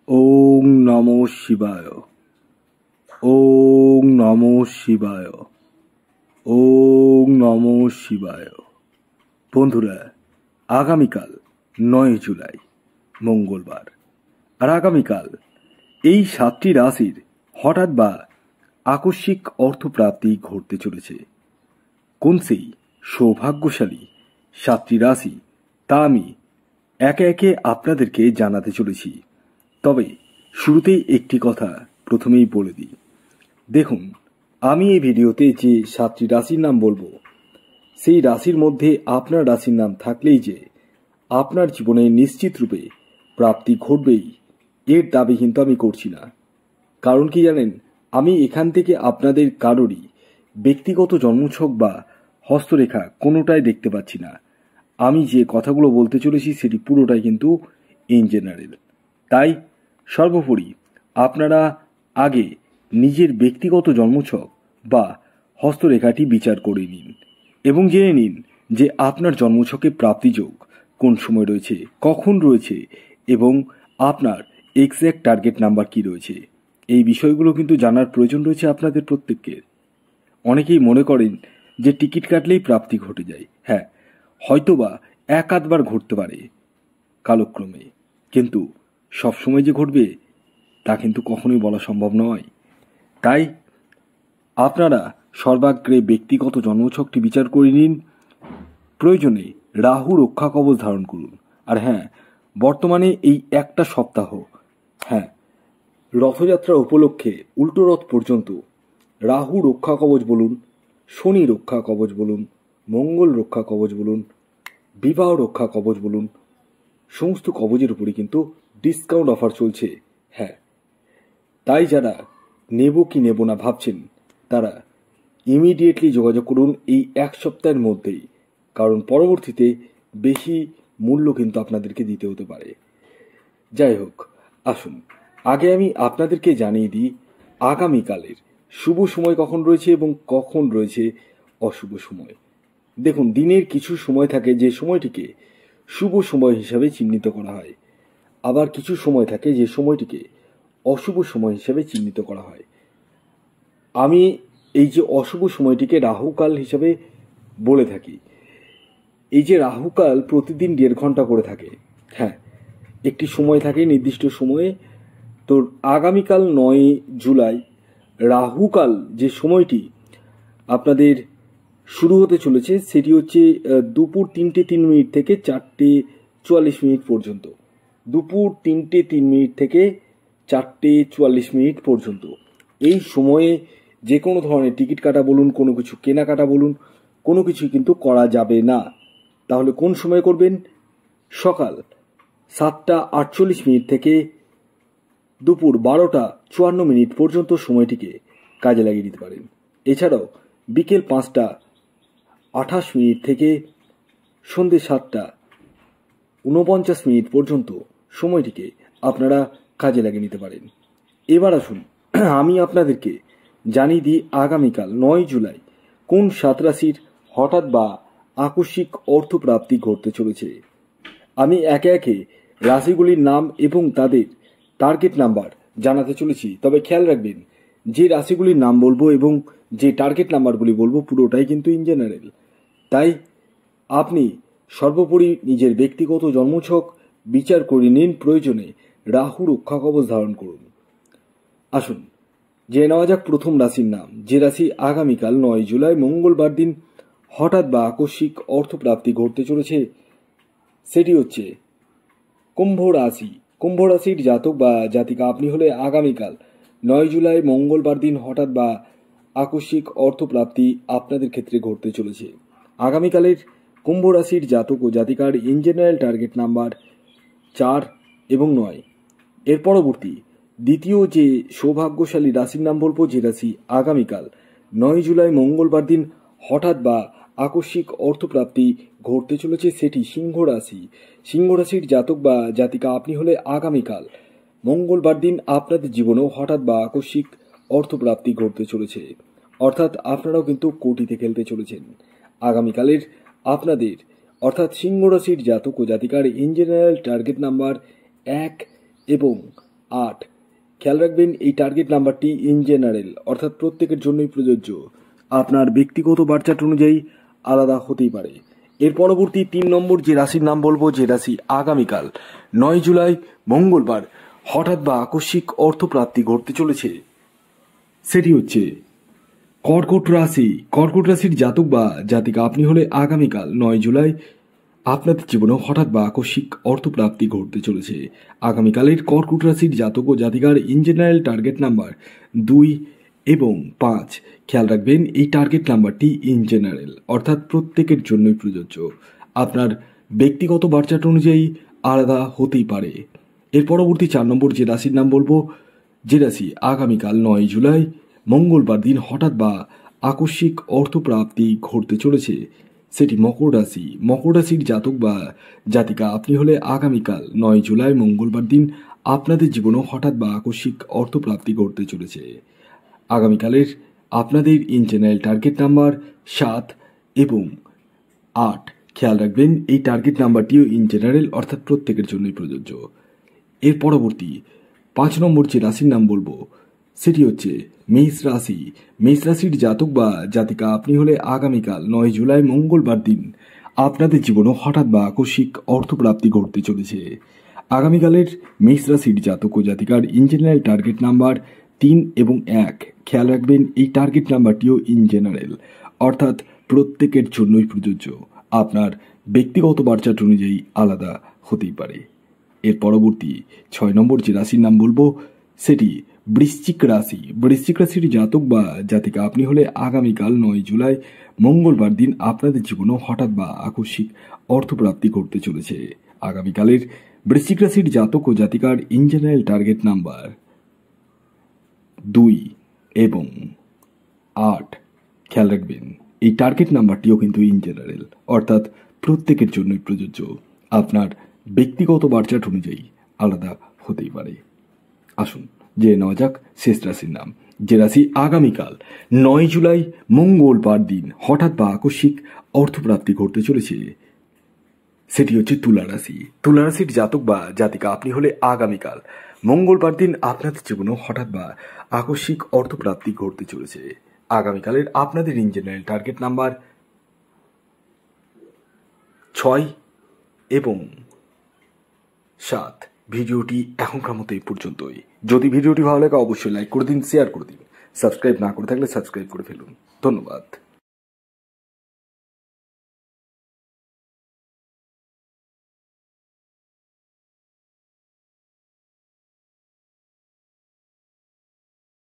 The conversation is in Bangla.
ওং নমঃ শিবায়। ওং নমঃ শিবায়। ওং নমঃ শিবায়। বন্ধুরা, আগামীকাল 9 জুলাই মঙ্গলবার, আর আগামীকাল এই 7টি রাশির হঠাৎ বা আকস্মিক অর্থপ্রাপ্তি ঘটতে চলেছে। কোন সেই সৌভাগ্যশালী 7টি রাশি তা আমি একে একে আপনাদেরকে জানাতে চলেছি। তবে শুরুতেই একটি কথা প্রথমেই বলে দিই, দেখুন, আমি এই ভিডিওতে যে 7টি রাশির নাম বলবো, সেই রাশির মধ্যে আপনার রাশির নাম থাকলেই যে আপনার জীবনে নিশ্চিত রূপে প্রাপ্তি ঘটবেই, এর দাবি কিন্তু আমি করছি না। কারণ কি জানেন, আমি এখান থেকে আপনাদের কারোরই ব্যক্তিগত জন্মছক বা হস্তরেখা কোনোটাই দেখতে পাচ্ছি না। আমি যে কথাগুলো বলতে চলেছি সেটি পুরোটাই কিন্তু ইন জেনারেল। তাই সর্বোপরি আপনারা আগে নিজের ব্যক্তিগত জন্মছক বা হস্তরেখাটি বিচার করে নিন এবং জেনে নিন যে আপনার জন্মছকে প্রাপ্তিযোগ কোন সময় রয়েছে, কখন রয়েছে এবং আপনার এক্স্যাক্ট টার্গেট নাম্বার কি রয়েছে। এই বিষয়গুলো কিন্তু জানার প্রয়োজন রয়েছে আপনাদের প্রত্যেকের। অনেকেই মনে করেন যে টিকিট কাটলেই প্রাপ্তি ঘটে যায়। হ্যাঁ, হয়তোবা এক আধবার ঘটতে পারে কালক্রমে, কিন্তু সবসময় যে ঘটবে তা কিন্তু কখনোই বলা সম্ভব নয়। তাই আপনারা সর্বাগ্রে ব্যক্তিগত জন্মছকটি বিচার করে নিন, প্রয়োজনে রাহু রক্ষা কবচ ধারণ করুন। আর হ্যাঁ, বর্তমানে এই একটা সপ্তাহ, হ্যাঁ, রথযাত্রা উপলক্ষে উল্টো রথ পর্যন্ত রাহু রক্ষা কবচ বলুন, শনি রক্ষা কবচ বলুন, মঙ্গল রক্ষা কবচ বলুন, বিবাহ রক্ষা কবচ বলুন, সমস্ত কবচের উপরে কিন্তু ডিসকাউন্ট অফার চলছে। হ্যাঁ, তাই যারা নেব কি নেব না ভাবছেন তারা ইমিডিয়েটলি যোগাযোগ করুন এই এক সপ্তাহের মধ্যেই, কারণ পরবর্তীতে বেশি মূল্য কিন্তু আপনাদেরকে দিতে হতে পারে। যাই হোক, আসুন আগে আমি আপনাদেরকে জানিয়ে দিই আগামীকালের শুভ সময় কখন রয়েছে এবং কখন রয়েছে অশুভ সময়। দেখুন, দিনের কিছু সময় থাকে যে সময়টিকে শুভ সময় হিসাবে চিহ্নিত করা হয়, আবার কিছু সময় থাকে যে সময়টিকে অশুভ সময় হিসাবে চিহ্নিত করা হয়। আমি এই যে অশুভ সময়টিকে রাহুকাল হিসাবে বলে থাকি। এই যে রাহুকাল প্রতিদিন 1.5 ঘন্টা করে থাকে। হ্যাঁ, একটি সময় থাকে নির্দিষ্ট সময়ে। তো আগামীকাল 9 জুলাই রাহুকাল যে সময়টি আপনাদের শুরু হতে চলেছে সেটি হচ্ছে দুপুর 3:03 থেকে 4:44 পর্যন্ত। দুপুর 3:03 থেকে 4:44 পর্যন্ত এই সময়ে যে কোনো ধরনের টিকিট কাটা বলুন, কোনো কিছু কেনাকাটা বলুন, কোনো কিছু কিন্তু করা যাবে না। তাহলে কোন সময় করবেন? সকাল 7:48 থেকে দুপুর 12:54 পর্যন্ত সময়টিকে কাজে লাগিয়ে দিতে পারেন। এছাড়াও বিকেল 5:28 থেকে সন্ধ্যে 7:49 পর্যন্ত সময়টিকে আপনারা কাজে লাগিয়ে নিতে পারেন। এবার আসুন আমি আপনাদেরকে জানিয়ে দিই আগামীকাল 9 জুলাই কোন 7 রাশির হঠাৎ বা আকস্মিক অর্থপ্রাপ্তি ঘটতে চলেছে। আমি একে একে রাশিগুলির নাম এবং তাদের টার্গেট নাম্বার জানাতে চলেছি। তবে খেয়াল রাখবেন, যে রাশিগুলির নাম বলবো এবং যে টার্গেট নাম্বারগুলি বলবো পুরোটাই কিন্তু ইন জেনারেল। তাই আপনি সর্বোপরি নিজের ব্যক্তিগত জন্মছক বিচার করে নিন, প্রয়োজনে রাহু রক্ষা কবচ ধারণ করুন। আসুন জেনে নেওয়া যাক প্রথম রাশির নাম, যে রাশি আগামীকাল 9 জুলাই মঙ্গলবার দিন হঠাৎ বা আকস্মিক অর্থপ্রাপ্তি ঘটতে চলেছে। সেটি হচ্ছে কুম্ভ রাশি। কুম্ভ রাশির জাতক বা জাতিকা আপনি হলে আগামীকাল 9 জুলাই মঙ্গলবার দিন হঠাৎ বা আকস্মিক অর্থপ্রাপ্তি আপনাদের ক্ষেত্রে ঘটতে চলেছে। আগামীকালের কুম্ভ রাশির জাতক ও জাতিকার ইন জেনারেল টার্গেট নাম্বার 4 এবং 9। এর পরবর্তী দ্বিতীয় যে সৌভাগ্যশালী রাশির নাম বলবো, যে রাশি আগামীকাল 9 জুলাই মঙ্গলবার দিন হঠাৎ বা আকস্মিক অর্থপ্রাপ্তি ঘটতে চলেছে, সেটি সিংহ রাশি। সিংহ রাশির জাতক বা জাতিকা আপনি হলে আগামীকাল মঙ্গলবার দিন আপনাদের জীবনেও হঠাৎ বা আকস্মিক অর্থপ্রাপ্তি ঘটতে চলেছে, অর্থাৎ আপনারাও কিন্তু কোটিতে খেলতে চলেছেন। আগামীকালের আপনাদের অর্থাৎ সিংহ রাশির জাতক ও জাতিকার ইন জেনারেল টার্গেট নাম্বার 1 এবং 8 খেয়াল রাখবেন এই টার্গেট নাম্বারটি ইন জেনারেল অর্থাৎ প্রত্যেকের জন্যই প্রযোজ্য। আপনার ব্যক্তিগত বার্চার্ট অনুযায়ী আলাদা হতেই পারে। এর পরবর্তী 3 নম্বর যে রাশির নাম বলবো, যে রাশি আগামীকাল 9 জুলাই মঙ্গলবার হঠাৎ বা আকস্মিক অর্থপ্রাপ্তি ঘটতে চলেছে, সেটি হচ্ছে কর্কট রাশি। কর্কট রাশির জাতক বা জাতিকা আপনি হলে আগামীকাল 9 জুলাই আপনাদের জীবনে হঠাৎ বা আকস্মিক অর্থপ্রাপ্তি ঘটতে চলেছে। আগামীকালের কর্কট রাশির জাতক ও জাতিকার ইন জেনারেল টার্গেট নাম্বার 2 এবং 5। খেয়াল রাখবেন এই টার্গেট নাম্বারটি ইন জেনারেল অর্থাৎ প্রত্যেকের জন্যই প্রযোজ্য। আপনার ব্যক্তিগত বার্চার্ট অনুযায়ী আলাদা হতেই পারে। এর পরবর্তী 4 নম্বর যে রাশির নাম বলবো, যে রাশি আগামীকাল 9 জুলাই মঙ্গলবার দিন হঠাৎ বা আকস্মিক অর্থপ্রাপ্তি ঘটতে চলেছে, সেটি মকর রাশি। মকর রাশির জাতক বা জাতিকা আপনি হলে আগামীকাল 9 জুলাই মঙ্গলবার দিন আপনাদের জীবনেও হঠাৎ বা আকস্মিক অর্থপ্রাপ্তি ঘটতে চলেছে। আগামীকালের আপনাদের ইন জেনারেল টার্গেট নাম্বার 7 এবং 8। খেয়াল রাখবেন এই টার্গেট নাম্বারটিও ইন জেনারেল অর্থাৎ প্রত্যেকের জন্যই প্রযোজ্য। এর পরবর্তী 5 নম্বর যে রাশির নাম বলবো, সেটি হচ্ছে মেষ রাশি। মেষ রাশির জাতক বা জাতিকা আপনি হলে আগামীকাল 9 জুলাই মঙ্গলবার দিন আপনাদের জীবনে হঠাৎ বা আকস্মিক অর্থপ্রাপ্তি ঘটতে চলেছে। আগামীকালের মেষ রাশির জাতক ও জাতিকার ইন জেনারেল টার্গেট নাম্বার 3 এবং 1। খেয়াল রাখবেন এই টার্গেট নাম্বারটিও ইন জেনারেল অর্থাৎ প্রত্যেকের জন্যই প্রযোজ্য। আপনার ব্যক্তিগত বার্চার্ট অনুযায়ী আলাদা হতেই পারে। এর পরবর্তী 6 নম্বর যে রাশির নাম বলবো, সেটি বৃশ্চিক রাশি। বৃশ্চিক রাশির জাতক বা জাতিকা আপনি হলে আগামীকাল 9 জুলাই মঙ্গলবার দিন আপনাদের জীবনেও হঠাৎ বা আকস্মিক অর্থপ্রাপ্তি ঘটতে চলেছে। আগামীকালের বৃশ্চিক রাশির জাতক ও জাতিকার ইন জেনারেল টার্গেট নাম্বার 2 এবং 8। খেয়াল রাখবেন এই টার্গেট নাম্বারটিও কিন্তু ইন জেনারেল অর্থাৎ প্রত্যেকের জন্যই প্রযোজ্য। আপনার ব্যক্তিগত বার্চার্ট অনুযায়ী আলাদা হতেই পারে। আসুন জেনে নেওয়া যাক শেষ রাশির নাম, যে রাশি আগামীকাল 9 জুলাই মঙ্গলবার দিন হঠাৎ বা আকস্মিক অর্থপ্রাপ্তি ঘটতে চলেছে, সেটি হচ্ছে তুলা রাশি। তুলা রাশির জাতক বা জাতিকা আপনি হলে আগামীকাল মঙ্গলবার দিন আপনাদের জীবনেও হঠাৎ বা আকস্মিক অর্থপ্রাপ্তি ঘটতে চলেছে। আগামীকালের আপনাদের ইন জেনারেল টার্গেট নাম্বার 6 এবং 7। ভিডিওটি এখনকার মতো এই পর্যন্তই। যদি ভিডিওটি ভালো লাগে অবশ্যই লাইক করে দিন, শেয়ার করে দিন। সাবস্ক্রাইব না করে থাকলে সাবস্ক্রাইব করে ফেলুন। ধন্যবাদ।